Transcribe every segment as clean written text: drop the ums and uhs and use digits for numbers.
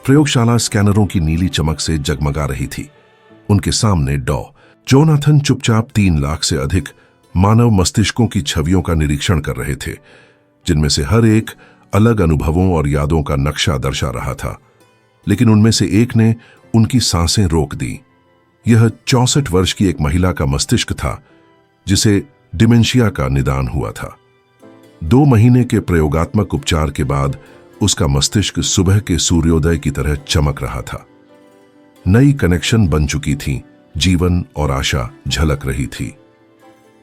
प्रयोगशाला स्कैनरों की नीली चमक से जगमगा रही थी। उनके सामने जोनाथन चुपचाप 3 लाख से अधिक मानव मस्तिष्कों की छवियों का निरीक्षण कर रहे थे, जिनमें से हर एक अलग अनुभवों और यादों का नक्शा दर्शा रहा था। लेकिन उनमें से एक ने उनकी सांसें रोक दी। यह 64 वर्ष की एक महिला का मस्तिष्क था, जिसे डिमेंशिया का निदान हुआ था। 2 महीने के प्रयोगात्मक उपचार के बाद उसका मस्तिष्क सुबह के सूर्योदय की तरह चमक रहा था। नई कनेक्शन बन चुकी थी, जीवन और आशा झलक रही थी।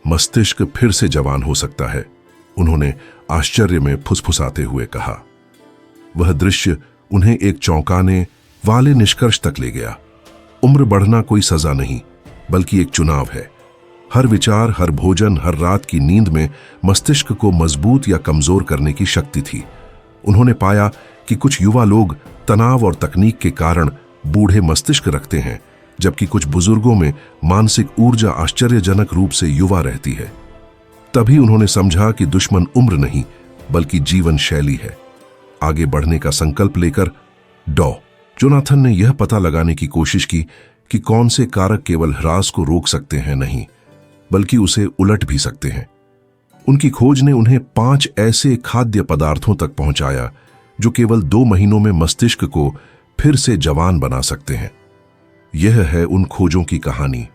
मस्तिष्क फिर से जवान हो सकता है, उन्होंने आश्चर्य में फुसफुसाते हुए कहा। वह दृश्य उन्हें एक चौंकाने वाले निष्कर्ष तक ले गया। उम्र बढ़ना कोई सजा नहीं, बल्कि एक चुनाव है। हर विचार, हर भोजन, हर रात की नींद में मस्तिष्क को मजबूत या कमजोर करने की शक्ति थी। उन्होंने पाया कि कुछ युवा लोग तनाव और तकनीक के कारण बूढ़े मस्तिष्क रखते हैं, जबकि कुछ बुजुर्गों में मानसिक ऊर्जा आश्चर्यजनक रूप से युवा रहती है। तभी उन्होंने समझा कि दुश्मन उम्र नहीं, बल्कि जीवन शैली है। आगे बढ़ने का संकल्प लेकर जोनाथन ने यह पता लगाने की कोशिश की कि कौन से कारक केवल ह्रास को रोक सकते हैं नहीं, बल्कि उसे उलट भी सकते हैं। उनकी खोज ने उन्हें 5 ऐसे खाद्य पदार्थों तक पहुंचाया जो केवल 2 महीनों में मस्तिष्क को फिर से जवान बना सकते हैं। यह है उन खोजों की कहानी,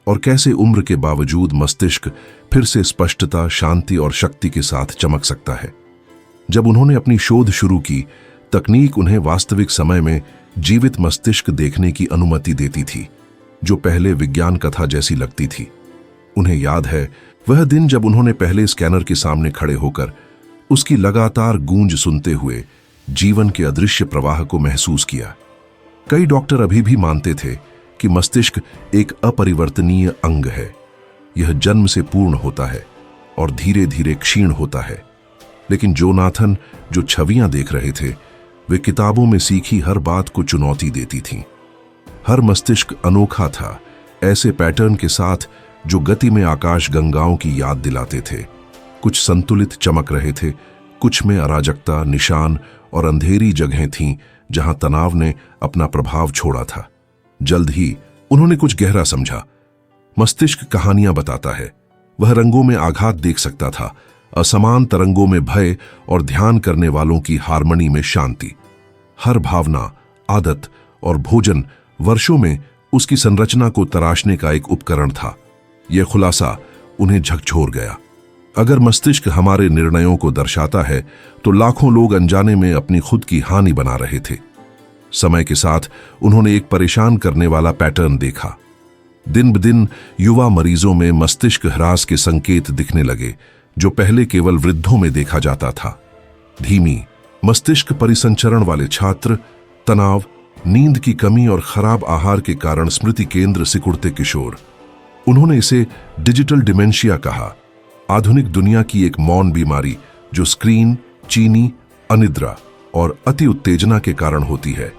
और कैसे उम्र के बावजूद मस्तिष्क फिर से स्पष्टता, शांति और शक्ति के साथ चमक सकता है। जब उन्होंने अपनी शोध शुरू की, तकनीक उन्हें वास्तविक समय में जीवित मस्तिष्क देखने की अनुमति देती थी, जो पहले विज्ञान कथा जैसी लगती थी। उन्हें याद है वह दिन जब उन्होंने पहले स्कैनर के सामने खड़े होकर उसकी लगातार गूंज सुनते हुए जीवन के अदृश्य प्रवाह को महसूस किया। कई डॉक्टर अभी भी मानते थे कि मस्तिष्क एक अपरिवर्तनीय अंग है। यह जन्म से पूर्ण होता है और धीरे धीरे क्षीण होता है। लेकिन जोनाथन जो छवियां देख रहे थे, वे किताबों में सीखी हर बात को चुनौती देती थीं। हर मस्तिष्क अनोखा था, ऐसे पैटर्न के साथ जो गति में आकाश गंगाओं की याद दिलाते थे। कुछ संतुलित चमक रहे थे, कुछ में अराजकता, निशान और अंधेरी जगहें थीं जहां तनाव ने अपना प्रभाव छोड़ा था। जल्द ही उन्होंने कुछ गहरा समझा। मस्तिष्क कहानियां बताता है। वह रंगों में आघात देख सकता था, असमान तरंगों में भय और ध्यान करने वालों की हार्मनी में शांति। हर भावना, आदत और भोजन वर्षों में उसकी संरचना को तराशने का एक उपकरण था। यह खुलासा उन्हें झकझोर गया। अगर मस्तिष्क हमारे निर्णयों को दर्शाता है, तो लाखों लोग अनजाने में अपनी खुद की हानि बना रहे थे। समय के साथ उन्होंने एक परेशान करने वाला पैटर्न देखा। दिन ब दिन युवा मरीजों में मस्तिष्क ह्रास के संकेत दिखने लगे, जो पहले केवल वृद्धों में देखा जाता था। धीमी मस्तिष्क परिसंचरण वाले छात्र, तनाव, नींद की कमी और खराब आहार के कारण स्मृति केंद्र सिकुड़ते किशोर। उन्होंने इसे डिजिटल डिमेंशिया कहा, आधुनिक दुनिया की एक मौन बीमारी जो स्क्रीन, चीनी, अनिद्रा और अति उत्तेजना के कारण होती है।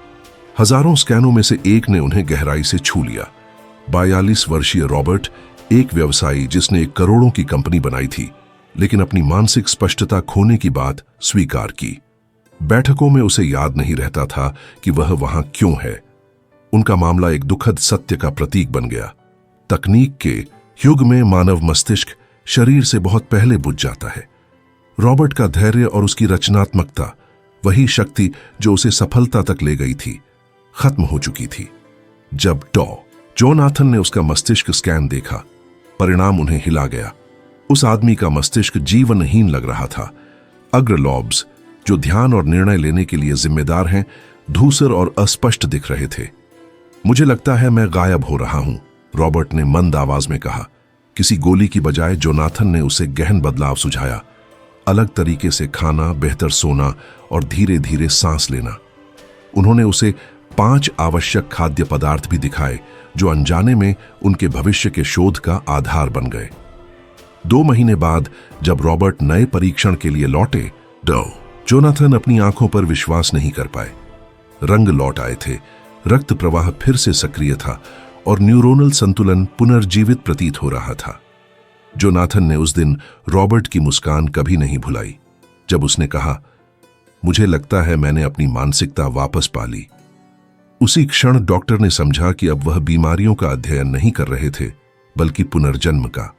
हजारों स्कैनों में से एक ने उन्हें गहराई से छू लिया। 42 वर्षीय रॉबर्ट, एक व्यवसायी जिसने एक करोड़ों की कंपनी बनाई थी, लेकिन अपनी मानसिक स्पष्टता खोने की बात स्वीकार की। बैठकों में उसे याद नहीं रहता था कि वह वहां क्यों है। उनका मामला एक दुखद सत्य का प्रतीक बन गया। तकनीक के युग में मानव मस्तिष्क शरीर से बहुत पहले बुझ जाता है। रॉबर्ट का धैर्य और उसकी रचनात्मकता, वही शक्ति जो उसे सफलता तक ले गई थी, खत्म हो चुकी थी। जब जोनाथन ने उसका मस्तिष्क स्कैन देखा, परिणाम उन्हें हिला गया। उस आदमी का मस्तिष्क जीवनहीन लग रहा था। अग्र लॉब्स, जो ध्यान और निर्णय लेने के लिए जिम्मेदार हैं, धूसर और अस्पष्ट दिख रहे थे। मुझे लगता है मैं गायब हो रहा हूं, रॉबर्ट ने मंद आवाज में कहा। किसी गोली की बजाय जोनाथन ने उसे गहन बदलाव सुझाया। अलग तरीके से खाना, बेहतर सोना और धीरे धीरे सांस लेना। उन्होंने उसे 5 आवश्यक खाद्य पदार्थ भी दिखाए, जो अनजाने में उनके भविष्य के शोध का आधार बन गए। 2 महीने बाद जब रॉबर्ट नए परीक्षण के लिए लौटे, जोनाथन अपनी आंखों पर विश्वास नहीं कर पाए। रंग लौट आए थे, रक्त प्रवाह फिर से सक्रिय था और न्यूरोनल संतुलन पुनर्जीवित प्रतीत हो रहा था। जोनाथन ने उस दिन रॉबर्ट की मुस्कान कभी नहीं भुलाई, जब उसने कहा, मुझे लगता है मैंने अपनी मानसिकता वापस पा ली। उसी क्षण डॉक्टर ने समझा कि अब वह बीमारियों का अध्ययन नहीं कर रहे थे, बल्कि पुनर्जन्म का।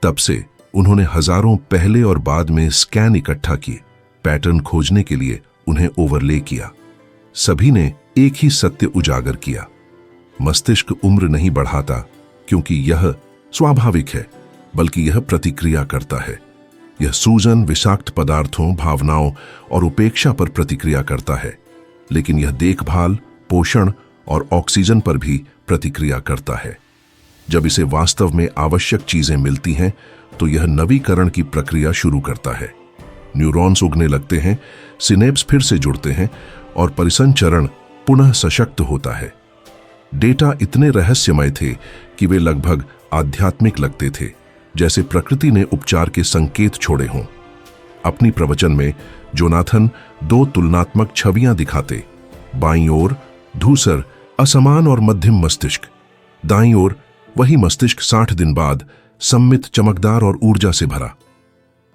तब से उन्होंने हजारों पहले और बाद में स्कैन इकट्ठा किए, पैटर्न खोजने के लिए उन्हें ओवरले किया। सभी ने एक ही सत्य उजागर किया, मस्तिष्क उम्र नहीं बढ़ाता क्योंकि यह स्वाभाविक है, बल्कि यह प्रतिक्रिया करता है। यह सूजन, विषाक्त पदार्थों, भावनाओं और उपेक्षा पर प्रतिक्रिया करता है, लेकिन यह देखभाल, पोषण और ऑक्सीजन पर भी प्रतिक्रिया करता है। जब इसे वास्तव में आवश्यक चीजें मिलती हैं, तो यह नवीकरण की प्रक्रिया शुरू करता है। न्यूरॉन्स उगने लगते हैं, सिनेप्स फिर से जुड़ते हैं और परिसंचरण पुनः सशक्त होता है। डेटा इतने रहस्यमय थे कि वे लगभग आध्यात्मिक लगते थे, जैसे प्रकृति ने उपचार के संकेत छोड़े हों। अपनी प्रवचन में जोनाथन 2 तुलनात्मक छवियां दिखाते। बाईं ओर धूसर, असमान और मध्यम मस्तिष्क, दाईं ओर वही मस्तिष्क 60 दिन बाद सम्मित, चमकदार और ऊर्जा से भरा।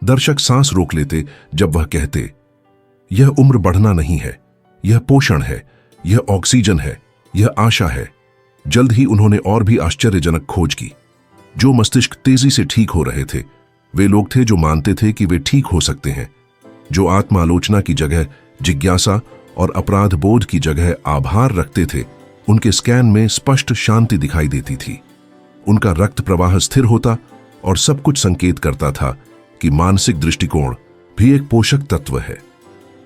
दर्शक सांस रोक लेते जब वह कहते, यह उम्र बढ़ना नहीं है, यह पोषण है, यह ऑक्सीजन है, यह आशा है। जल्द ही उन्होंने और भी आश्चर्यजनक खोज की। जो मस्तिष्क तेजी से ठीक हो रहे थे, वे लोग थे जो मानते थे कि वे ठीक हो सकते हैं। जो आत्मालोचना की जगह जिज्ञासा और अपराध बोध की जगह आभार रखते थे, उनके स्कैन में स्पष्ट शांति दिखाई देती थी। उनका रक्त प्रवाह स्थिर होता और सब कुछ संकेत करता था कि मानसिक दृष्टिकोण भी एक पोषक तत्व है।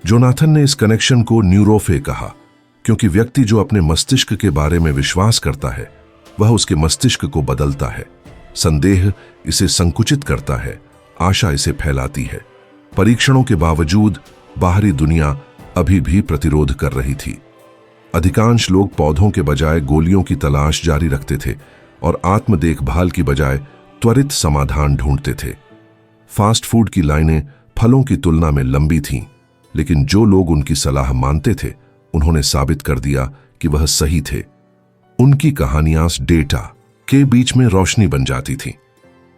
जोनाथन ने इस कनेक्शन को न्यूरोफे कहा, क्योंकि व्यक्ति जो अपने मस्तिष्क के बारे में विश्वास करता है, वह उसके मस्तिष्क को बदलता है। संदेह इसे संकुचित करता है, आशा इसे फैलाती है। परीक्षणों के बावजूद बाहरी दुनिया अभी भी प्रतिरोध कर रही थी। अधिकांश लोग पौधों के बजाय गोलियों की तलाश जारी रखते थे और आत्म देखभाल की बजाय त्वरित समाधान ढूंढते थे। फास्ट फूड की लाइनें फलों की तुलना में लंबी थीं, लेकिन जो लोग उनकी सलाह मानते थे, उन्होंने साबित कर दिया कि वह सही थे। उनकी कहानियां डेटा के बीच में रोशनी बन जाती थी।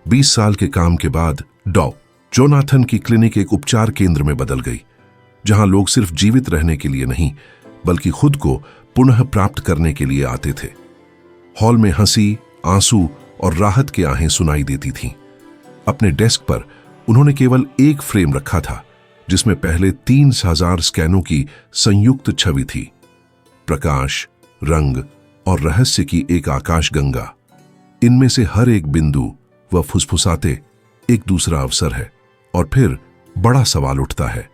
20 साल के काम के बाद डॉ जोनाथन की क्लिनिक एक उपचार केंद्र में बदल गई, जहां लोग सिर्फ जीवित रहने के लिए नहीं, बल्कि खुद को पुनः प्राप्त करने के लिए आते थे। हॉल में हंसी, आंसू और राहत की आहें सुनाई देती थीं। अपने डेस्क पर उन्होंने केवल एक फ्रेम रखा था, जिसमें पहले 3000 स्कैनों की संयुक्त छवि थी। प्रकाश, रंग और रहस्य की एक आकाशगंगा। इनमें से हर एक बिंदु व फुसफुसाते एक दूसरा अवसर है। और फिर बड़ा सवाल उठता है,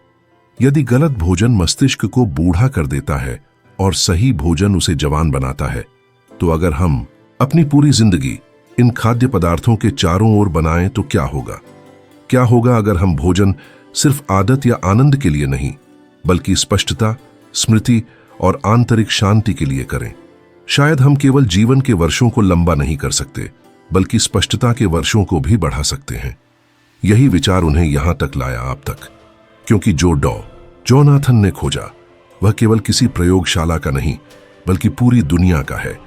यदि गलत भोजन मस्तिष्क को बूढ़ा कर देता है और सही भोजन उसे जवान बनाता है, तो अगर हम अपनी पूरी जिंदगी इन खाद्य पदार्थों के चारों ओर बनाएं तो क्या होगा? क्या होगा अगर हम भोजन सिर्फ आदत या आनंद के लिए नहीं, बल्कि स्पष्टता, स्मृति और आंतरिक शांति के लिए करें? शायद हम केवल जीवन के वर्षों को लंबा नहीं कर सकते, बल्कि स्पष्टता के वर्षों को भी बढ़ा सकते हैं। यही विचार उन्हें यहां तक लाया अब तक, क्योंकि जो डॉ जोनाथन ने खोजा, वह केवल किसी प्रयोगशाला का नहीं, बल्कि पूरी दुनिया का है।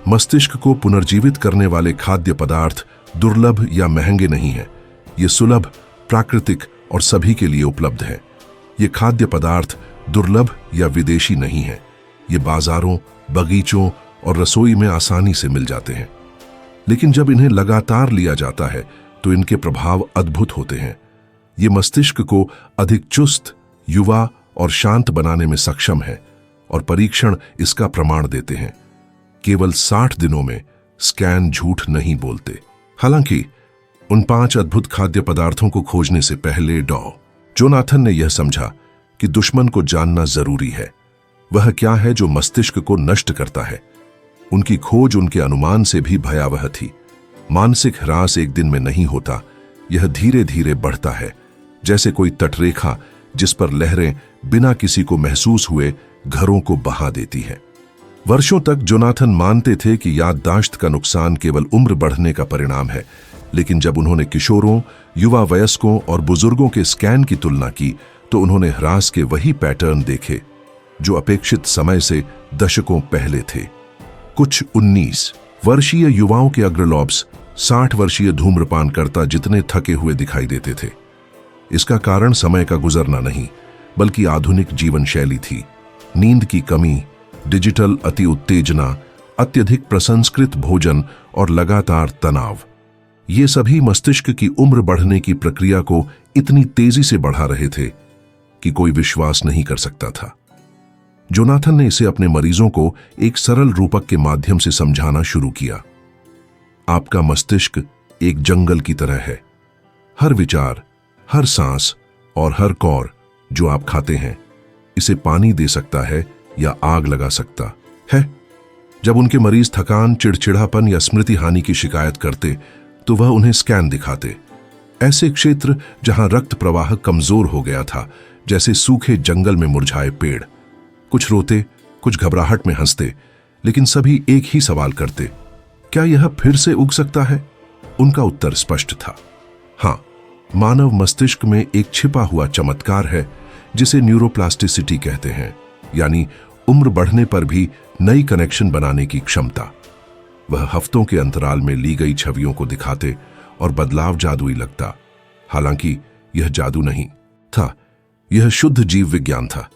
मस्तिष्क को पुनर्जीवित करने वाले खाद्य पदार्थ दुर्लभ या महंगे नहीं हैं। ये सुलभ, प्राकृतिक और सभी के लिए उपलब्ध हैं। ये खाद्य पदार्थ दुर्लभ या विदेशी नहीं हैं। ये बाजारों, बगीचों और रसोई में आसानी से मिल जाते हैं। लेकिन जब इन्हें लगातार लिया जाता है, तो इनके प्रभाव अद्भुत होते हैं। ये मस्तिष्क को अधिक चुस्त, युवा और शांत बनाने में सक्षम है, और परीक्षण इसका प्रमाण देते हैं। केवल 60 दिनों में स्कैन झूठ नहीं बोलते। हालांकि उन 5 अद्भुत खाद्य पदार्थों को खोजने से पहले डॉ जोनाथन ने यह समझा कि दुश्मन को जानना जरूरी है। वह क्या है जो मस्तिष्क को नष्ट करता है? उनकी खोज उनके अनुमान से भी भयावह थी। मानसिक ह्रास एक दिन में नहीं होता, यह धीरे धीरे बढ़ता है, जैसे कोई तटरेखा जिस पर लहरें बिना किसी को महसूस हुए घरों को बहा देती हैं। वर्षों तक जोनाथन मानते थे कि याददाश्त का नुकसान केवल उम्र बढ़ने का परिणाम है, लेकिन जब उन्होंने किशोरों, युवा वयस्कों और बुजुर्गों के स्कैन की तुलना की, तो उन्होंने ह्रास के वही पैटर्न देखे जो अपेक्षित समय से दशकों पहले थे। कुछ 19 वर्षीय युवाओं के अग्रलॉब्स 60 वर्षीय धूम्रपानकर्ता जितने थके हुए दिखाई देते थे। इसका कारण समय का गुजरना नहीं, बल्कि आधुनिक जीवन शैली थी। नींद की कमी, डिजिटल अति उत्तेजना, अत्यधिक प्रसंस्कृत भोजन और लगातार तनाव, ये सभी मस्तिष्क की उम्र बढ़ने की प्रक्रिया को इतनी तेजी से बढ़ा रहे थे कि कोई विश्वास नहीं कर सकता था। जोनाथन ने इसे अपने मरीजों को एक सरल रूपक के माध्यम से समझाना शुरू किया। आपका मस्तिष्क एक जंगल की तरह है। हर विचार, हर सांस और हर कौर जो आप खाते हैं, इसे पानी दे सकता है या आग लगा सकता है। जब उनके मरीज थकान, चिड़चिड़ापन या स्मृति हानि की शिकायत करते तो वह उन्हें स्कैन दिखाते। ऐसे क्षेत्र जहां रक्त प्रवाह कमजोर हो गया था, जैसे सूखे जंगल में मुरझाए पेड़। कुछ रोते, कुछ घबराहट में हंसते, लेकिन सभी एक ही सवाल करते, क्या यह फिर से उग सकता है? उनका उत्तर स्पष्ट था, हां। मानव मस्तिष्क में एक छिपा हुआ चमत्कार है जिसे न्यूरोप्लास्टिसिटी कहते हैं, यानी उम्र बढ़ने पर भी नई कनेक्शन बनाने की क्षमता। वह हफ्तों के अंतराल में ली गई छवियों को दिखाते और बदलाव जादुई लगता। हालांकि यह जादू नहीं था, यह शुद्ध जीव विज्ञान था।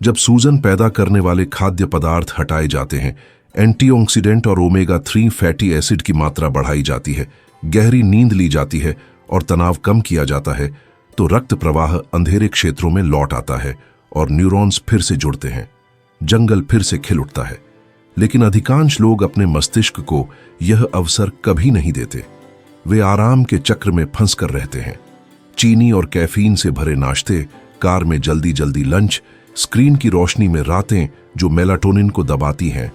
जब सूजन पैदा करने वाले खाद्य पदार्थ हटाए जाते हैं, एंटीऑक्सीडेंट और ओमेगा 3 फैटी एसिड की मात्रा बढ़ाई जाती है, गहरी नींद ली जाती है और तनाव कम किया जाता है, तो रक्त प्रवाह अंधेरे क्षेत्रों में लौट आता है और न्यूरॉन्स फिर से जुड़ते हैं। जंगल फिर से खिल उठता है। लेकिन अधिकांश लोग अपने मस्तिष्क को यह अवसर कभी नहीं देते। वे आराम के चक्र में फंस कर रहते हैं। चीनी और कैफीन से भरे नाश्ते, कार में जल्दी जल्दी लंच, स्क्रीन की रोशनी में रातें जो मेलाटोनिन को दबाती हैं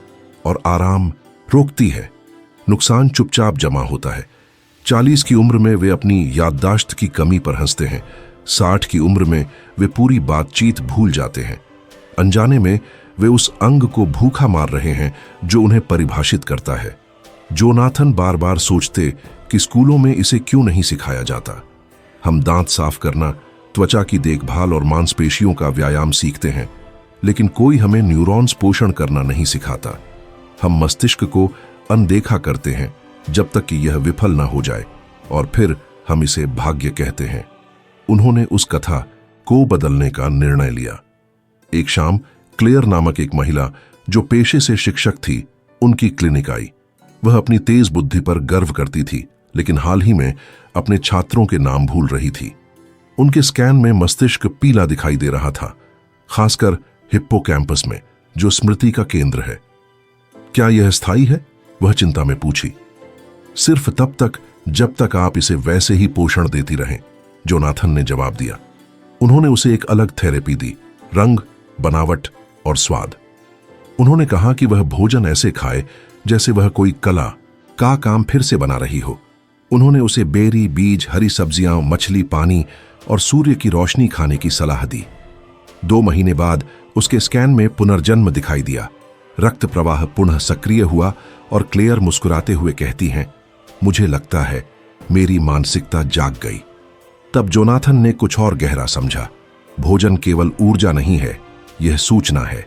और आराम रोकती है। नुकसान चुपचाप जमा होता है। 40 की उम्र में वे अपनी याददाश्त की कमी पर हंसते हैं। 60 की उम्र में वे पूरी बातचीत भूल जाते हैं। अनजाने में वे उस अंग को भूखा मार रहे हैं जो उन्हें परिभाषित करता है। जोनाथन बार बार सोचते कि स्कूलों में इसे क्यों नहीं सिखाया जाता। हम दांत साफ करना, त्वचा की देखभाल और मांसपेशियों का व्यायाम सीखते हैं, लेकिन कोई हमें न्यूरॉन्स पोषण करना नहीं सिखाता। हम मस्तिष्क को अनदेखा करते हैं जब तक कि यह विफल न हो जाए, और फिर हम इसे भाग्य कहते हैं। उन्होंने उस कथा को बदलने का निर्णय लिया। एक शाम क्लेयर नामक एक महिला जो पेशे से शिक्षक थी, उनकी क्लिनिक आई। वह अपनी तेज बुद्धि पर गर्व करती थी, लेकिन हाल ही में अपने छात्रों के नाम भूल रही थी। उनके स्कैन में मस्तिष्क पीला दिखाई दे रहा था, खासकर हिप्पोकैम्पस में, जो स्मृति का केंद्र है। क्या यह स्थायी है? वह चिंता में पूछी। सिर्फ तब तक जब तक आप इसे वैसे ही पोषण देती रहें, जोनाथन ने जवाब दिया। उन्होंने उसे एक अलग थेरेपी दी, रंग, बनावट और स्वाद। उन्होंने कहा कि वह भोजन ऐसे खाए जैसे वह कोई कला का काम फिर से बना रही हो। उन्होंने उसे बेरी, बीज, हरी सब्जियां, मछली, पानी और सूर्य की रोशनी खाने की सलाह दी। 2 महीने बाद उसके स्कैन में पुनर्जन्म दिखाई दिया। रक्त प्रवाह पुनः सक्रिय हुआ और क्लेयर मुस्कुराते हुए कहती हैं, मुझे लगता है मेरी मानसिकता जाग गई। तब जोनाथन ने कुछ और गहरा समझा। भोजन केवल ऊर्जा नहीं है, यह सूचना है।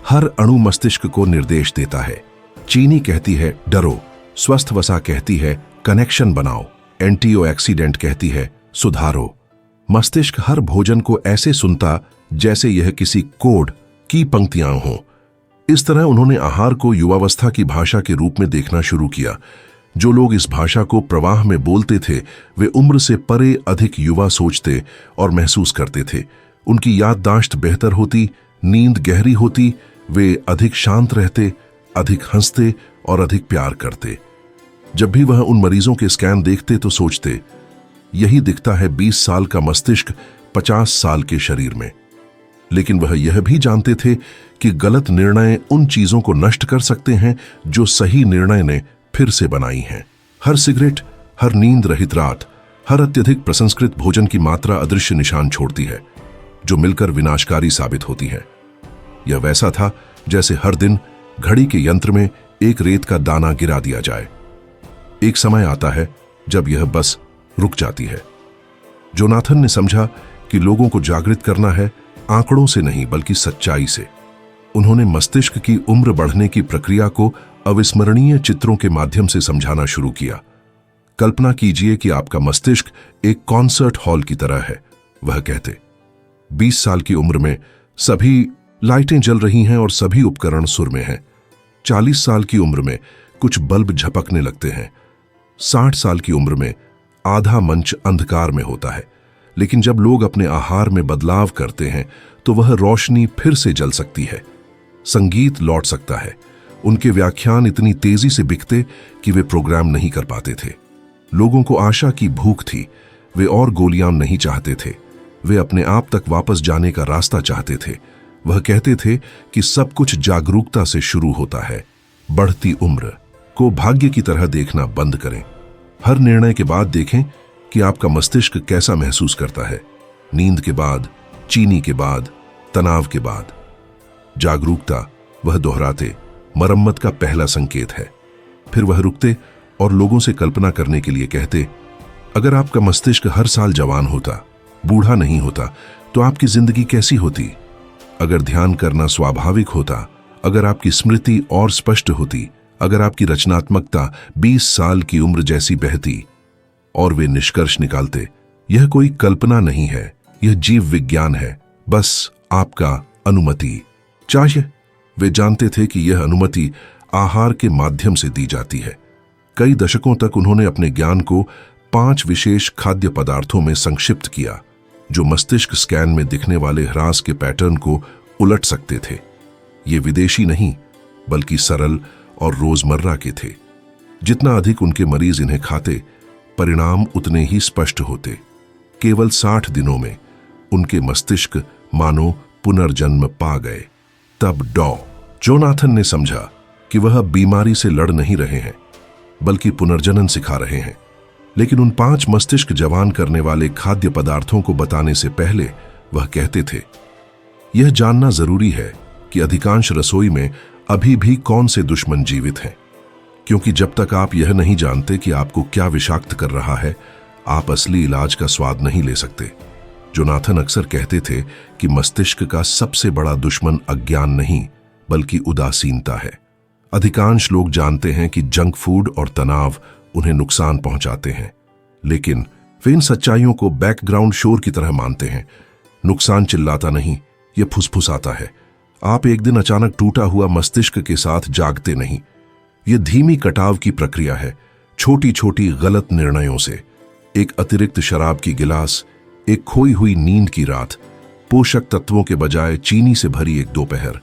हर अणु मस्तिष्क को निर्देश देता है। चीनी कहती है डरो, स्वस्थ वसा कहती है कनेक्शन बनाओ, एंटीऑक्सीडेंट कहती है सुधारो। मस्तिष्क हर भोजन को ऐसे सुनता जैसे यह किसी कोड की पंक्तियां हों। इस तरह उन्होंने आहार को युवावस्था की भाषा के रूप में देखना शुरू किया। जो लोग इस भाषा को प्रवाह में बोलते थे, वे उम्र से परे अधिक युवा सोचते और महसूस करते थे। उनकी याददाश्त बेहतर होती, नींद गहरी होती, वे अधिक शांत रहते, अधिक हंसते और अधिक प्यार करते। जब भी वह उन मरीजों के स्कैन देखते तो सोचते, यही दिखता है 20 साल का मस्तिष्क 50 साल के शरीर में। लेकिन वह यह भी जानते थे कि गलत निर्णय उन चीजों को नष्ट कर सकते हैं जो सही निर्णय ने फिर से बनाई हैं। हर सिगरेट, हर नींद रहित रात, हर अत्यधिक प्रसंस्कृत भोजन की मात्रा अदृश्य निशान छोड़ती है, जो मिलकर विनाशकारी साबित होती है। यह वैसा था जैसे हर दिन घड़ी के यंत्र में एक रेत का दाना गिरा दिया जाए। एक समय आता है जब यह बस रुक जाती है। जोनाथन ने समझा कि लोगों को जागृत करना है, आंकड़ों से नहीं बल्कि सच्चाई से। उन्होंने मस्तिष्क की उम्र बढ़ने की प्रक्रिया को अविस्मरणीय चित्रों के माध्यम से समझाना शुरू किया। कल्पना कीजिए कि आपका मस्तिष्क एक कॉन्सर्ट हॉल की तरह है, वह कहते। 20 साल की उम्र में सभी लाइटें जल रही हैं और सभी उपकरण सुर में हैं। 40 साल की उम्र में कुछ बल्ब झपकने लगते हैं। 60 साल की उम्र में आधा मंच अंधकार में होता है, लेकिन जब लोग अपने आहार में बदलाव करते हैं तो वह रोशनी फिर से जल सकती है। संगीत लौट सकता है। उनके व्याख्यान इतनी तेजी से बिकते कि वे प्रोग्राम नहीं कर पाते थे। लोगों को आशा की भूख थी। वे और गोलियां नहीं चाहते थे। वे अपने आप तक वापस जाने का रास्ता चाहते थे। वह कहते थे कि सब कुछ जागरूकता से शुरू होता है। बढ़ती उम्र को भाग्य की तरह देखना बंद करें। हर निर्णय के बाद देखें कि आपका मस्तिष्क कैसा महसूस करता है। नींद के बाद, चीनी के बाद, तनाव के बाद। जागरूकता, वह दोहराते, मरम्मत का पहला संकेत है। फिर वह रुकते और लोगों से कल्पना करने के लिए कहते, अगर आपका मस्तिष्क हर साल जवान होता, बूढ़ा नहीं होता, तो आपकी जिंदगी कैसी होती? अगर ध्यान करना स्वाभाविक होता, अगर आपकी स्मृति और स्पष्ट होती, अगर आपकी रचनात्मकता 20 साल की उम्र जैसी बहती। और वे निष्कर्ष निकालते, यह कोई कल्पना नहीं है, यह जीव विज्ञान है, बस आपका अनुमति चाहिए। वे जानते थे कि यह अनुमति आहार के माध्यम से दी जाती है। कई दशकों तक उन्होंने अपने ज्ञान को 5 विशेष खाद्य पदार्थों में संक्षिप्त किया, जो मस्तिष्क स्कैन में दिखने वाले ह्रास के पैटर्न को उलट सकते थे। ये विदेशी नहीं, बल्कि सरल और रोजमर्रा के थे। जितना अधिक उनके मरीज इन्हें खाते, परिणाम उतने ही स्पष्ट होते। केवल 60 दिनों में उनके मस्तिष्क मानो पुनर्जन्म पा गए। तब जोनाथन ने समझा कि वह बीमारी से लड़ नहीं रहे हैं, बल्कि पुनर्जनन सिखा रहे हैं। लेकिन उन 5 मस्तिष्क जवान करने वाले खाद्य पदार्थों को बताने से पहले वह कहते थे, यह जानना जरूरी है कि अधिकांश रसोई में अभी भी कौन से दुश्मन जीवित हैं, क्योंकि जब तक आप यह नहीं जानते कि आपको क्या विषाक्त कर रहा है, आप असली इलाज का स्वाद नहीं ले सकते। जोनाथन अक्सर कहते थे कि मस्तिष्क का सबसे बड़ा दुश्मन अज्ञान नहीं, बल्कि उदासीनता है। अधिकांश लोग जानते हैं कि जंक फूड और तनाव उन्हें नुकसान पहुंचाते हैं, लेकिन वे इन सच्चाइयों को बैकग्राउंड शोर की तरह मानते हैं। नुकसान चिल्लाता नहीं, यह फुसफुसाता है। आप एक दिन अचानक टूटा हुआ मस्तिष्क के साथ जागते नहीं। यह धीमी कटाव की प्रक्रिया है, छोटी छोटी गलत निर्णयों से। एक अतिरिक्त शराब की गिलास, एक खोई हुई नींद की रात, पोषक तत्वों के बजाय चीनी से भरी एक दोपहर।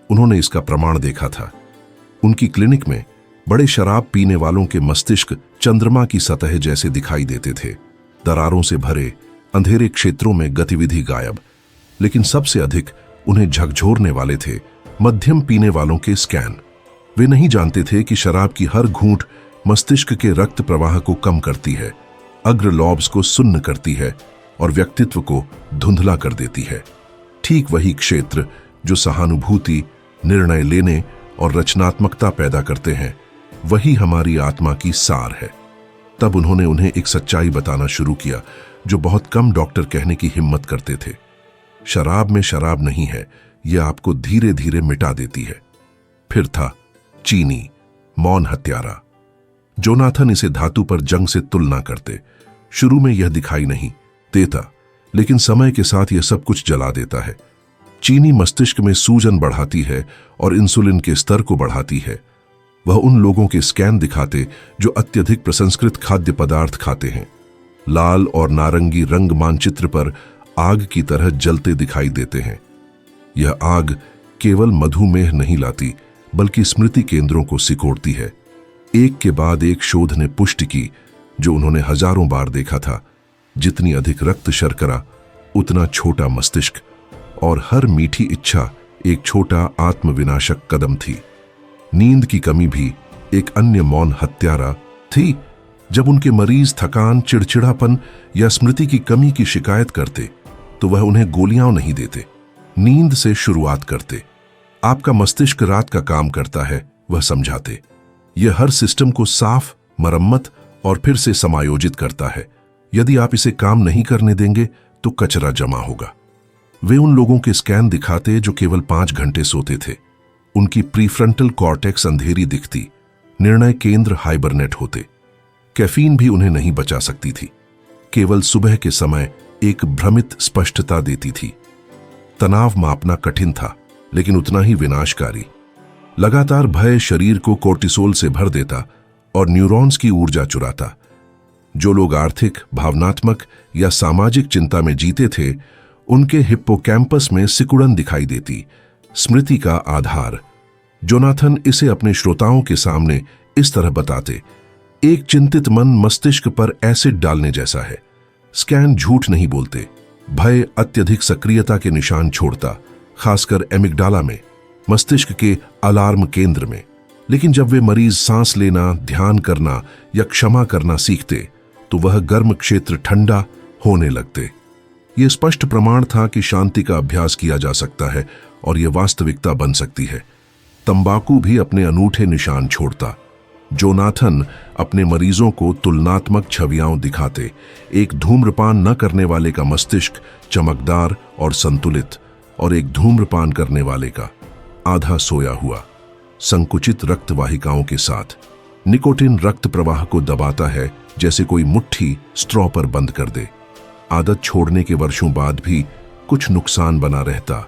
उन्होंने इसका प्रमाण देखा था। उनकी क्लिनिक में बड़े शराब पीने वालों के मस्तिष्क चंद्रमा की सतह जैसे दिखाई देते थे, दरारों से भरे, अंधेरे क्षेत्रों में गतिविधि गायब। लेकिन सबसे अधिक उन्हें झकझोरने वाले थे मध्यम पीने वालों के स्कैन। वे नहीं जानते थे कि शराब की हर घूंट मस्तिष्क के रक्त प्रवाह को कम करती है, अग्र लॉब्स को सुन्न करती है और व्यक्तित्व को धुंधला कर देती है। ठीक वही क्षेत्र जो सहानुभूति, निर्णय लेने और रचनात्मकता पैदा करते हैं, वही हमारी आत्मा की सार है। तब उन्होंने उन्हें एक सच्चाई बताना शुरू किया जो बहुत कम डॉक्टर कहने की हिम्मत करते थे। शराब में शराब नहीं है, यह आपको धीरे धीरे मिटा देती है। फिर था चीनी, मौन हत्यारा। जोनाथन इसे धातु पर जंग से तुलना करते। शुरू में यह दिखाई नहीं देता, लेकिन समय के साथ यह सब कुछ जला देता है। चीनी मस्तिष्क में सूजन बढ़ाती है और इंसुलिन के स्तर को बढ़ाती है। वह उन लोगों के स्कैन दिखाते जो अत्यधिक प्रसंस्कृत खाद्य पदार्थ खाते हैं। लाल और नारंगी रंग मानचित्र पर आग की तरह जलते दिखाई देते हैं। यह आग केवल मधुमेह नहीं लाती, बल्कि स्मृति केंद्रों को सिकोड़ती है। एक के बाद एक शोध ने पुष्टि की जो उन्होंने हजारों बार देखा था, जितनी अधिक रक्त शर्करा उतना छोटा मस्तिष्क, और हर मीठी इच्छा एक छोटा आत्मविनाशक कदम थी। नींद की कमी भी एक अन्य मौन हत्यारा थी। जब उनके मरीज थकान, चिड़चिड़ापन या स्मृति की कमी की शिकायत करते तो वह उन्हें गोलियां नहीं देते, नींद से शुरुआत करते। आपका मस्तिष्क रात का काम करता है, वह समझाते। यह हर सिस्टम को साफ, मरम्मत और फिर से समायोजित करता है। यदि आप इसे काम नहीं करने देंगे तो कचरा जमा होगा। वे उन लोगों के स्कैन दिखाते जो केवल 5 घंटे सोते थे। उनकी प्रीफ्रंटल कॉर्टेक्स अंधेरी दिखती, निर्णय केंद्र हाइबरनेट होते। कैफीन भी उन्हें नहीं बचा सकती थी, केवल सुबह के समय एक भ्रमित स्पष्टता देती थी। तनाव मापना कठिन था, लेकिन उतना ही विनाशकारी। लगातार भय शरीर को कोर्टिसोल से भर देता और न्यूरॉन्स की ऊर्जा चुराता। जो लोग आर्थिक, भावनात्मक या सामाजिक चिंता में जीते थे, उनके हिप्पोकैम्पस में सिकुड़न दिखाई देती, स्मृति का आधार। जोनाथन इसे अपने श्रोताओं के सामने इस तरह बताते, एक चिंतित मन मस्तिष्क पर एसिड डालने जैसा है। स्कैन झूठ नहीं बोलते। भय अत्यधिक सक्रियता के निशान छोड़ता, खासकर एमिगडाला में, मस्तिष्क के अलार्म केंद्र में। लेकिन जब वे मरीज सांस लेना, ध्यान करना या क्षमा करना सीखते तो वह गर्म क्षेत्र ठंडा होने लगते। यह स्पष्ट प्रमाण था कि शांति का अभ्यास किया जा सकता है और यह वास्तविकता बन सकती है। तंबाकू भी अपने अनूठे निशान छोड़ता। जोनाथन अपने मरीजों को तुलनात्मक छवियां दिखाते। एक धूम्रपान न करने वाले का मस्तिष्क चमकदार और संतुलित, और एक धूम्रपान करने वाले का आधा सोया हुआ, संकुचित रक्त वाहिकाओं के साथ। निकोटिन रक्त प्रवाह को दबाता है, जैसे कोई मुट्ठी स्ट्रॉ पर बंद कर दे। आदत छोड़ने के वर्षों बाद भी कुछ नुकसान बना रहता,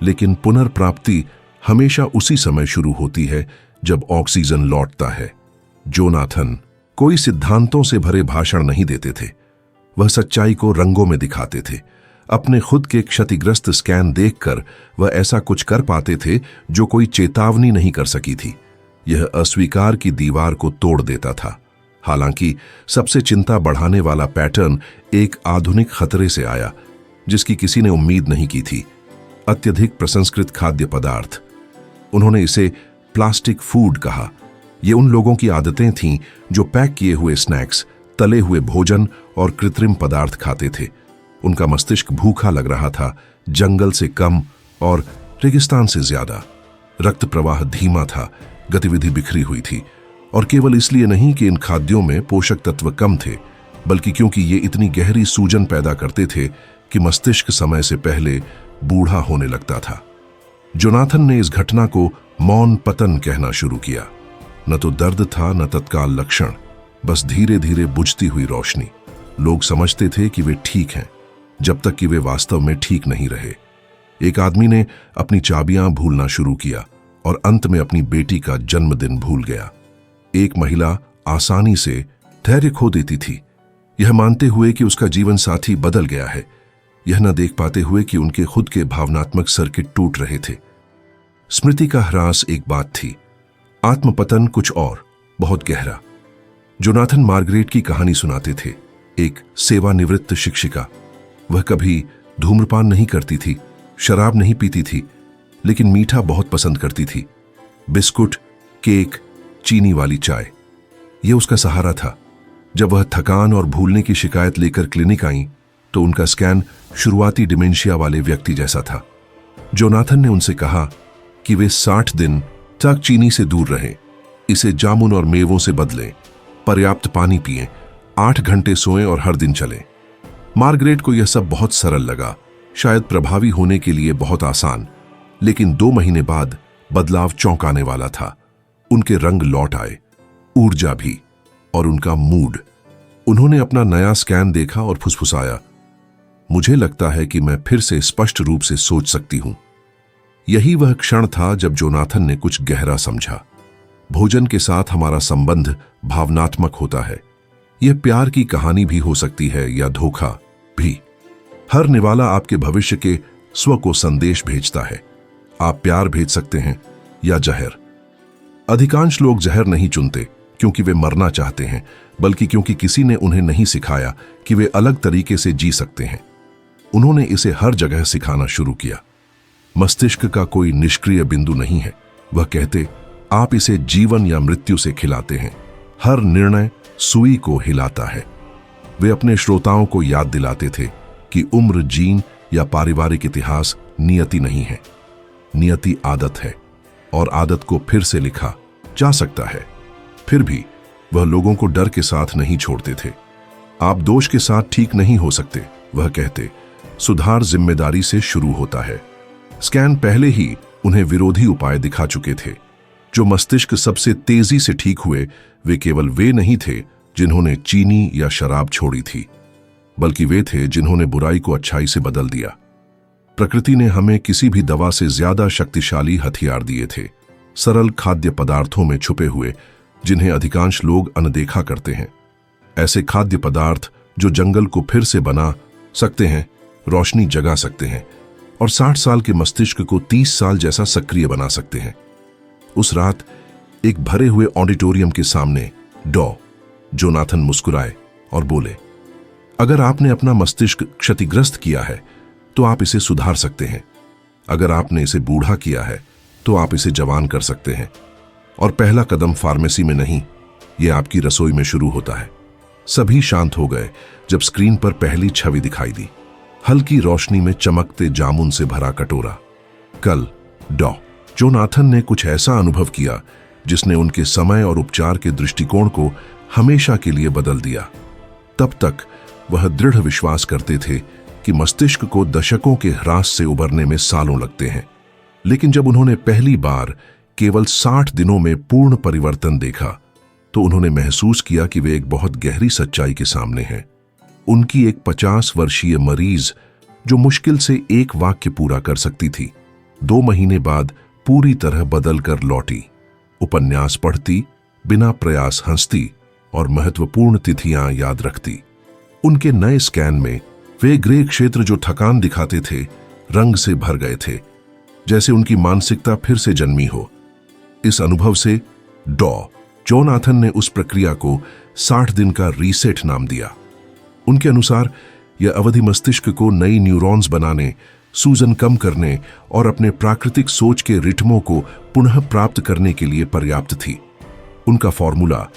लेकिन पुनर्प्राप्ति हमेशा उसी समय शुरू होती है जब ऑक्सीजन लौटता है। जोनाथन कोई सिद्धांतों से भरे भाषण नहीं देते थे। वह सच्चाई को रंगों में दिखाते थे। अपने खुद के क्षतिग्रस्त स्कैन देखकर वह ऐसा कुछ कर पाते थे जो कोई चेतावनी नहीं कर सकी थी। यह अस्वीकार की दीवार को तोड़ देता था। हालांकि सबसे चिंता बढ़ाने वाला पैटर्न एक आधुनिक खतरे से आया, जिसकी किसी ने उम्मीद नहीं की थी। अत्यधिक प्रसंस्कृत खाद्य पदार्थ। उन्होंने इसे प्लास्टिक फूड कहा। ये उन लोगों की आदतें थीं जो पैक किए हुए स्नैक्स, तले हुए भोजन और कृत्रिम पदार्थ खाते थे। उनका मस्तिष्क भूखा लग रहा था, जंगल से कम और रेगिस्तान से ज्यादा। रक्त प्रवाह धीमा था, गतिविधि बिखरी हुई थी, और केवल इसलिए नहीं कि इन खाद्यों में पोषक तत्व कम थे, बल्कि क्योंकि ये इतनी गहरी सूजन पैदा करते थे कि मस्तिष्क समय से पहले बूढ़ा होने लगता था। जोनाथन ने इस घटना को मौन पतन कहना शुरू किया। न तो दर्द था, न तत्काल लक्षण, बस धीरे धीरे बुझती हुई रोशनी। लोग समझते थे कि वे ठीक हैं, जब तक कि वे वास्तव में ठीक नहीं रहे। एक आदमी ने अपनी चाबियां भूलना शुरू किया और अंत में अपनी बेटी का जन्मदिन भूल गया। एक महिला आसानी से धैर्य खो देती थी, यह मानते हुए कि उसका जीवन साथी बदल गया है, यह न देख पाते हुए कि उनके खुद के भावनात्मक सर्किट टूट रहे थे। स्मृति का ह्रास एक बात थी, आत्मपतन कुछ और, बहुत गहरा। जोनाथन मार्गरेट की कहानी सुनाते थे, एक सेवानिवृत्त शिक्षिका। वह कभी धूम्रपान नहीं करती थी, शराब नहीं पीती थी, लेकिन मीठा बहुत पसंद करती थी। बिस्कुट, केक, चीनी वाली चाय, यह उसका सहारा था। जब वह थकान और भूलने की शिकायत लेकर क्लिनिक आई तो उनका स्कैन शुरुआती डिमेंशिया वाले व्यक्ति जैसा था। जोनाथन ने उनसे कहा कि वे 60 दिन तक चीनी से दूर रहें, इसे जामुन और मेवों से बदलें, पर्याप्त पानी पिएं, 8 घंटे सोएं और हर दिन चलें। मार्गरेट को यह सब बहुत सरल लगा, शायद प्रभावी होने के लिए बहुत आसान, लेकिन 2 महीने बाद बदलाव चौंकाने वाला था। उनके रंग लौट आए, ऊर्जा भी, और उनका मूड। उन्होंने अपना नया स्कैन देखा और फुसफुसाया, मुझे लगता है कि मैं फिर से स्पष्ट रूप से सोच सकती हूं। यही वह क्षण था जब जोनाथन ने कुछ गहरा समझा। भोजन के साथ हमारा संबंध भावनात्मक होता है। यह प्यार की कहानी भी हो सकती है या धोखा भी। हर निवाला आपके भविष्य के स्व को संदेश भेजता है। आप प्यार भेज सकते हैं या जहर। अधिकांश लोग जहर नहीं चुनते क्योंकि वे मरना चाहते हैं, बल्कि क्योंकि किसी ने उन्हें नहीं सिखाया कि वे अलग तरीके से जी सकते हैं। उन्होंने इसे हर जगह सिखाना शुरू किया। मस्तिष्क का कोई निष्क्रिय बिंदु नहीं है, वह कहते, आप इसे जीवन या मृत्यु से खिलाते हैं। हर निर्णय सुई को हिलाता है। वे अपने श्रोताओं को याद दिलाते थे कि उम्र, जीन या पारिवारिक इतिहास नियति नहीं है। नियति आदत है, और आदत को फिर से लिखा जा सकता है। फिर भी वह लोगों को डर के साथ नहीं छोड़ते थे। आप दोष के साथ ठीक नहीं हो सकते, वह कहते, सुधार जिम्मेदारी से शुरू होता है। स्कैन पहले ही उन्हें विरोधी उपाय दिखा चुके थे। जो मस्तिष्क सबसे तेजी से ठीक हुए, वे केवल वे नहीं थे जिन्होंने चीनी या शराब छोड़ी थी, बल्कि वे थे जिन्होंने बुराई को अच्छाई से बदल दिया। प्रकृति ने हमें किसी भी दवा से ज्यादा शक्तिशाली हथियार दिए थे, सरल खाद्य पदार्थों में छुपे हुए, जिन्हें अधिकांश लोग अनदेखा करते हैं। ऐसे खाद्य पदार्थ जो जंगल को फिर से बना सकते हैं, रोशनी जगा सकते हैं और 60 साल के मस्तिष्क को 30 साल जैसा सक्रिय बना सकते हैं। उस रात एक भरे हुए ऑडिटोरियम के सामने जोनाथन मुस्कुराए और बोले, अगर आपने अपना मस्तिष्क क्षतिग्रस्त किया है तो आप इसे सुधार सकते हैं। अगर आपने इसे बूढ़ा किया है तो आप इसे जवान कर सकते हैं। और पहला कदम फार्मेसी में नहीं, यह आपकी रसोई में शुरू होता है। सभी शांत हो गए जब स्क्रीन पर पहली छवि दिखाई दी। हल्की रोशनी में चमकते जामुन से भरा कटोरा। कल जोनाथन ने कुछ ऐसा अनुभव किया जिसने उनके समय और उपचार के दृष्टिकोण को हमेशा के लिए बदल दिया। तब तक वह दृढ़ विश्वास करते थे कि मस्तिष्क को दशकों के ह्रास से उबरने में सालों लगते हैं, लेकिन जब उन्होंने पहली बार केवल 60 दिनों में पूर्ण परिवर्तन देखा तो उन्होंने महसूस किया कि वे एक बहुत गहरी सच्चाई के सामने हैं। उनकी एक 50 वर्षीय मरीज जो मुश्किल से एक वाक्य पूरा कर सकती थी, 2 महीने बाद पूरी तरह बदल कर लौटी। उपन्यास पढ़ती, बिना प्रयास हंसती और महत्वपूर्ण तिथियां याद रखती। उनके नए स्कैन में वे ग्रे क्षेत्र जो थकान दिखाते थे, रंग से भर गए थे, जैसे उनकी मानसिकता फिर से जन्मी हो। इस अनुभव से जोनाथन ने उस प्रक्रिया को 60 दिन का रीसेट नाम दिया। उनके अनुसार यह अवधि मस्तिष्क को नई न्यूरॉन्स बनाने, सूजन कम करने और अपने प्राकृतिक सोच के रिथमों को पुनः प्राप्त करने के लिए पर्याप्त थी। उनका फॉर्मूला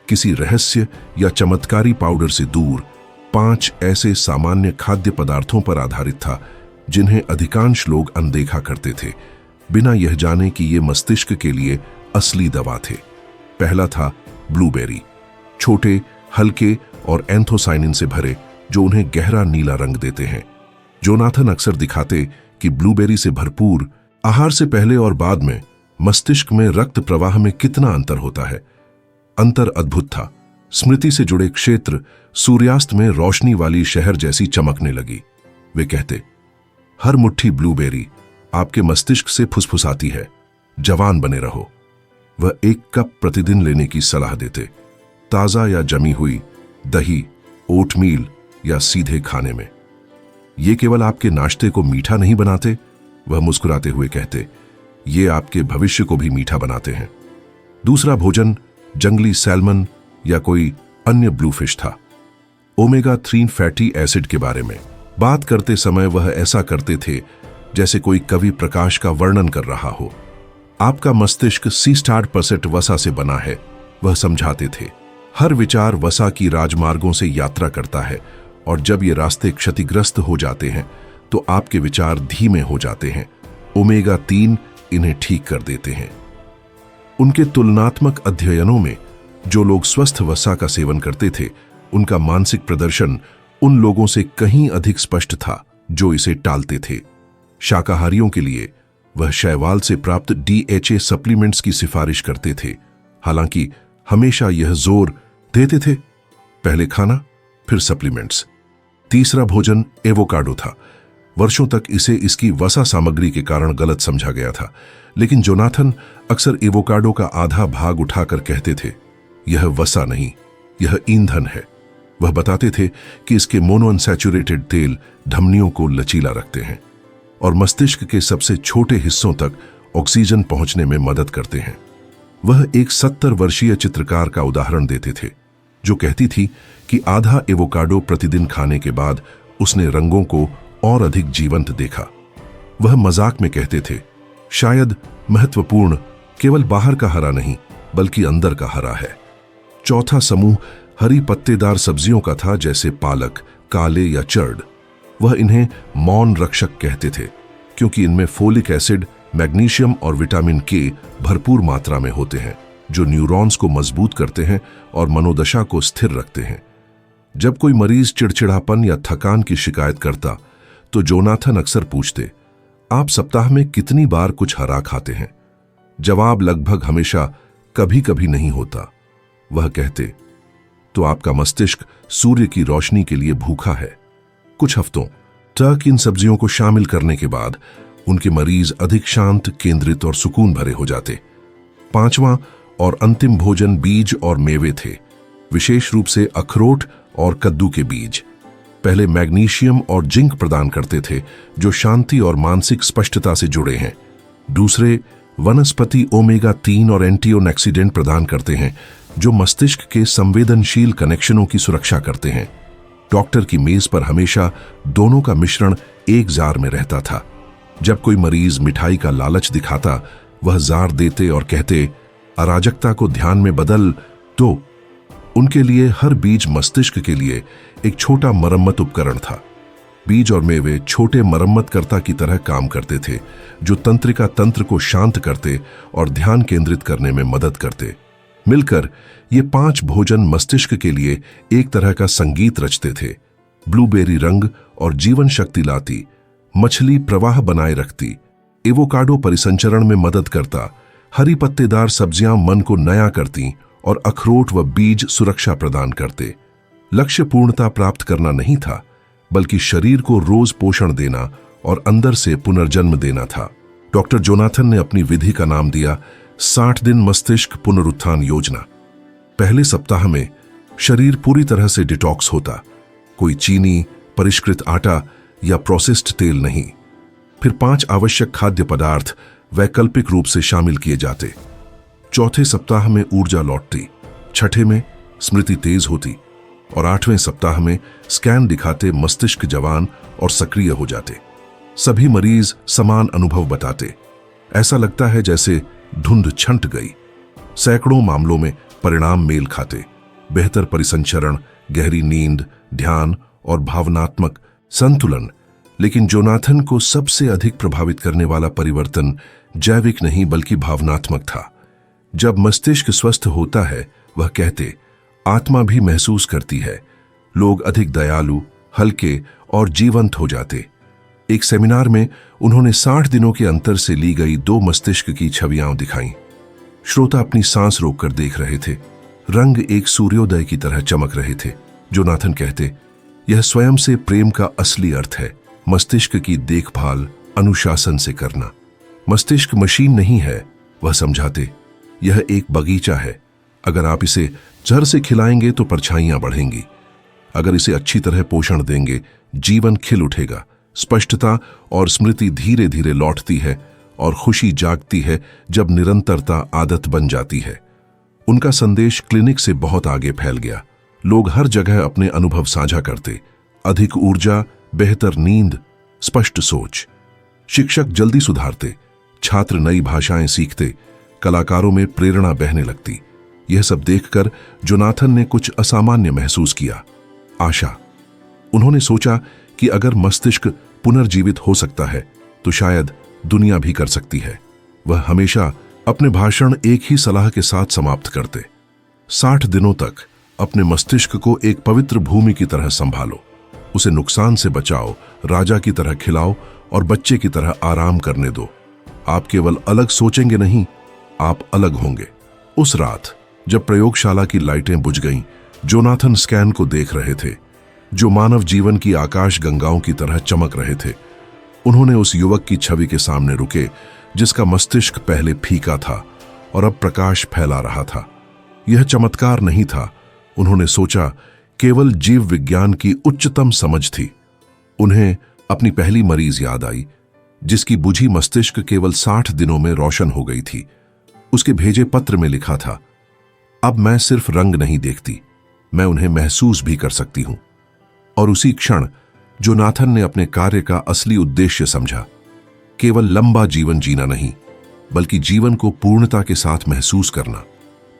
किसी रहस्य या चमत्कारी पाउडर से दूर 5 ऐसे सामान्य खाद्य पदार्थों पर आधारित था जिन्हें अधिकांश लोग अनदेखा करते थे, बिना यह जाने कि ये मस्तिष्क के लिए असली दवा थे। पहला था ब्लूबेरी, छोटे, हल्के और एंथोसाइनिन से भरे, जो उन्हें गहरा नीला रंग देते हैं। जोनाथन अक्सर दिखाते कि ब्लूबेरी से भरपूर आहार से पहले और बाद में मस्तिष्क में रक्त प्रवाह में कितना अंतर होता है। अंतर अद्भुत था। स्मृति से जुड़े क्षेत्र सूर्यास्त में रोशनी वाली शहर जैसी चमकने लगी। वे कहते, हर मुट्ठी ब्लूबेरी आपके मस्तिष्क से फुसफुसाती है, जवान बने रहो। वह 1 कप प्रतिदिन लेने की सलाह देते, ताजा या जमी हुई, दही, ओटमील या सीधे खाने में। ये केवल आपके नाश्ते को मीठा नहीं बनाते, वह मुस्कुराते हुए कहते, ये आपके भविष्य को भी मीठा बनाते हैं। दूसरा भोजन जंगली सैल्मन या कोई अन्य ब्लूफिश था। ओमेगा 3 फैटी एसिड के बारे में बात करते समय वह ऐसा करते थे जैसे कोई कवि प्रकाश का वर्णन कर रहा हो। आपका मस्तिष्क C% वसा से बना है, वह समझाते थे। हर विचार वसा की राजमार्गों से यात्रा करता है और जब ये रास्ते क्षतिग्रस्त हो जाते हैं तो आपके विचार धीमे हो जाते हैं। ओमेगा 3 इन्हें ठीक कर देते हैं। उनके तुलनात्मक अध्ययनों में जो लोग स्वस्थ वसा का सेवन करते थे, उनका मानसिक प्रदर्शन उन लोगों से कहीं अधिक स्पष्ट था जो इसे टालते थे। शाकाहारियों के लिए वह शैवाल से प्राप्त DHA सप्लीमेंट्स की सिफारिश करते थे, हालांकि हमेशा यह जोर देते थे, पहले खाना फिर सप्लीमेंट्स। तीसरा भोजन एवोकाडो था। वर्षों तक इसे इसकी वसा सामग्री के कारण गलत समझा गया था, लेकिन जोनाथन अक्सर एवोकाडो का आधा भाग उठाकर कहते थे, यह वसा नहीं, यह ईंधन है। वह बताते थे कि इसके मोनोअनसैचुरेटेड तेल धमनियों को लचीला रखते हैं और मस्तिष्क के सबसे छोटे हिस्सों तक ऑक्सीजन पहुंचने में मदद करते हैं। वह एक 70 वर्षीय चित्रकार का उदाहरण देते थे जो कहती थी कि आधा एवोकाडो प्रतिदिन खाने के बाद उसने रंगों को और अधिक जीवंत देखा। वह मजाक में कहते थे, शायद महत्वपूर्ण केवल बाहर का हरा नहीं बल्कि अंदर का हरा है। चौथा समूह हरी पत्तेदार सब्जियों का था, जैसे पालक, काले या चर्ड। वह इन्हें मौन रक्षक कहते थे क्योंकि इनमें फोलिक एसिड, मैग्नीशियम और विटामिन के भरपूर मात्रा में होते हैं जो न्यूरॉन्स को मजबूत करते हैं और मनोदशा को स्थिर रखते हैं। जब कोई मरीज चिड़चिड़ापन या थकान की शिकायत करता तो जोनाथन अक्सर पूछते, आप सप्ताह में कितनी बार कुछ हरा खाते हैं? जवाब लगभग हमेशा कभी कभी नहीं होता। वह कहते, तो आपका मस्तिष्क सूर्य की रोशनी के लिए भूखा है। कुछ हफ्तों टक इन सब्जियों को शामिल करने के बाद उनके मरीज अधिक शांत, केंद्रित और सुकून भरे हो जाते। पांचवां और अंतिम भोजन बीज और मेवे थे, विशेष रूप से अखरोट और कद्दू के बीज। पहले मैग्नीशियम और जिंक प्रदान करते थे, जो शांति और मानसिक स्पष्टता से जुड़े हैं। दूसरे वनस्पति ओमेगा 3 और एंटीऑक्सीडेंट प्रदान करते हैं, जो मस्तिष्क के संवेदनशील कनेक्शनों की सुरक्षा करते हैं। डॉक्टर की मेज पर हमेशा दोनों का मिश्रण एक जार में रहता था। जब कोई मरीज मिठाई का लालच दिखाता, वह जार देते और कहते, अराजकता को ध्यान में बदल। तो उनके लिए हर बीज मस्तिष्क के लिए एक छोटा मरम्मत उपकरण था। बीज और मेवे छोटे मरम्मतकर्ता की तरह काम करते थे, जो तंत्रिका तंत्र को शांत करते और ध्यान केंद्रित करने में मदद करते। मिलकर ये 5 भोजन मस्तिष्क के लिए एक तरह का संगीत रचते थे। ब्लूबेरी रंग और जीवन शक्ति लाती, मछली प्रवाह बनाए रखती, एवोकाडो परिसंचरण में मदद करता, हरी पत्तेदार सब्जियां मन को नया करती और अखरोट व बीज सुरक्षा प्रदान करते। लक्ष्य पूर्णता प्राप्त करना नहीं था, बल्कि शरीर को रोज पोषण देना और अंदर से पुनर्जन्म देना था। डॉक्टर जोनाथन ने अपनी विधि का नाम दिया 60 दिन मस्तिष्क पुनरुत्थान योजना। पहले सप्ताह में शरीर पूरी तरह से डिटॉक्स होता, कोई चीनी, परिष्कृत आटा या प्रोसेस्ड तेल नहीं। फिर 5 आवश्यक खाद्य पदार्थ वैकल्पिक रूप से शामिल किए जाते। चौथे सप्ताह में ऊर्जा लौटती, छठे में स्मृति तेज होती और 8वें सप्ताह में स्कैन दिखाते मस्तिष्क जवान और सक्रिय हो जाते। सभी मरीज समान अनुभव बताते। ऐसा लगता है जैसे धुंध छंट गई। सैकड़ों मामलों में परिणाम मेल खाते, बेहतर परिसंचरण, गहरी नींद, ध्यान और भावनात्मक संतुलन। लेकिन जोनाथन को सबसे अधिक प्रभावित करने वाला परिवर्तन जैविक नहीं बल्कि भावनात्मक था। जब मस्तिष्क स्वस्थ होता है, वह कहते, आत्मा भी महसूस करती है। लोग अधिक दयालु, हल्के और जीवंत हो जाते। एक सेमिनार में उन्होंने 60 दिनों के अंतर से ली गई 2 मस्तिष्क की छवियां दिखाईं। श्रोता अपनी सांस रोककर देख रहे थे। रंग एक सूर्योदय की तरह चमक रहे थे। जोनाथन कहते, यह स्वयं से प्रेम का असली अर्थ है, मस्तिष्क की देखभाल अनुशासन से करना। मस्तिष्क मशीन नहीं है, वह समझाते। यह एक बगीचा है। अगर आप इसे जड़ से खिलाएंगे तो परछाइयां बढ़ेंगी। अगर इसे अच्छी तरह पोषण देंगे, जीवन खिल उठेगा। स्पष्टता और स्मृति धीरे धीरे लौटती है और खुशी जागती है जब निरंतरता आदत बन जाती है। उनका संदेश क्लिनिक से बहुत आगे फैल गया। लोग हर जगह अपने अनुभव साझा करते। अधिक ऊर्जा, बेहतर नींद, स्पष्ट सोच। शिक्षक जल्दी सुधारते, छात्र नई भाषाएं सीखते, कलाकारों में प्रेरणा बहने लगती। यह सब देखकर जोनाथन ने कुछ असामान्य महसूस किया, आशा। उन्होंने सोचा कि अगर मस्तिष्क पुनर्जीवित हो सकता है तो शायद दुनिया भी कर सकती है। वह हमेशा अपने भाषण एक ही सलाह के साथ समाप्त करते, 60 दिनों तक अपने मस्तिष्क को एक पवित्र भूमि की तरह संभालो, उसे नुकसान से बचाओ, राजा की तरह खिलाओ और बच्चे की तरह आराम करने दो। आप केवल अलग सोचेंगे नहीं, आप अलग होंगे। उस रात जब प्रयोगशाला की लाइटें बुझ गईं, जोनाथन स्कैन को देख रहे थे, जो मानव जीवन की आकाश गंगाओं की तरह चमक रहे थे। उन्होंने उस युवक की छवि के सामने रुके, जिसका मस्तिष्क पहले फीका था और अब प्रकाश फैला रहा था। यह चमत्कार नहीं था, उन्होंने सोचा, केवल जीव विज्ञान की उच्चतम समझ थी। उन्हें अपनी पहली मरीज याद आई, जिसकी बुझी मस्तिष्क केवल 60 दिनों में रोशन हो गई थी। उसके भेजे पत्र में लिखा था, अब मैं सिर्फ रंग नहीं देखती, मैं उन्हें महसूस भी कर सकती हूं। और उसी क्षण जोनाथन ने अपने कार्य का असली उद्देश्य समझा। केवल लंबा जीवन जीना नहीं, बल्कि जीवन को पूर्णता के साथ महसूस करना।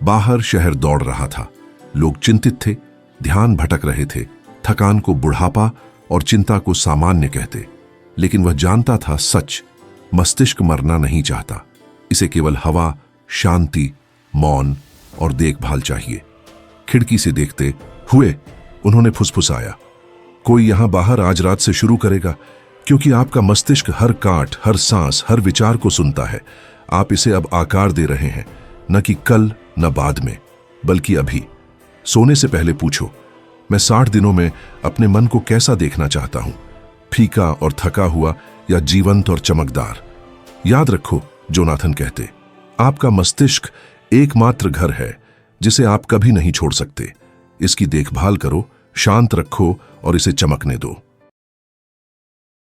बाहर शहर दौड़ रहा था, लोग चिंतित थे, ध्यान भटक रहे थे, थकान को बुढ़ापा और चिंता को सामान्य कहते। लेकिन वह जानता था सच, मस्तिष्क मरना नहीं चाहता। इसे केवल हवा, शांति, मौन और देखभाल चाहिए। खिड़की से देखते हुए उन्होंने फुसफुसाया, कोई यहां बाहर आज रात से शुरू करेगा, क्योंकि आपका मस्तिष्क हर काट, हर सांस, हर विचार को सुनता है। आप इसे अब आकार दे रहे हैं, न कि कल, न बाद में, बल्कि अभी। सोने से पहले पूछो, मैं 60 दिनों में अपने मन को कैसा देखना चाहता हूं। फीका और थका हुआ या जीवंत और चमकदार। याद रखो, जोनाथन कहते, आपका मस्तिष्क एकमात्र घर है जिसे आप कभी नहीं छोड़ सकते। इसकी देखभाल करो, शांत रखो और इसे चमकने दो।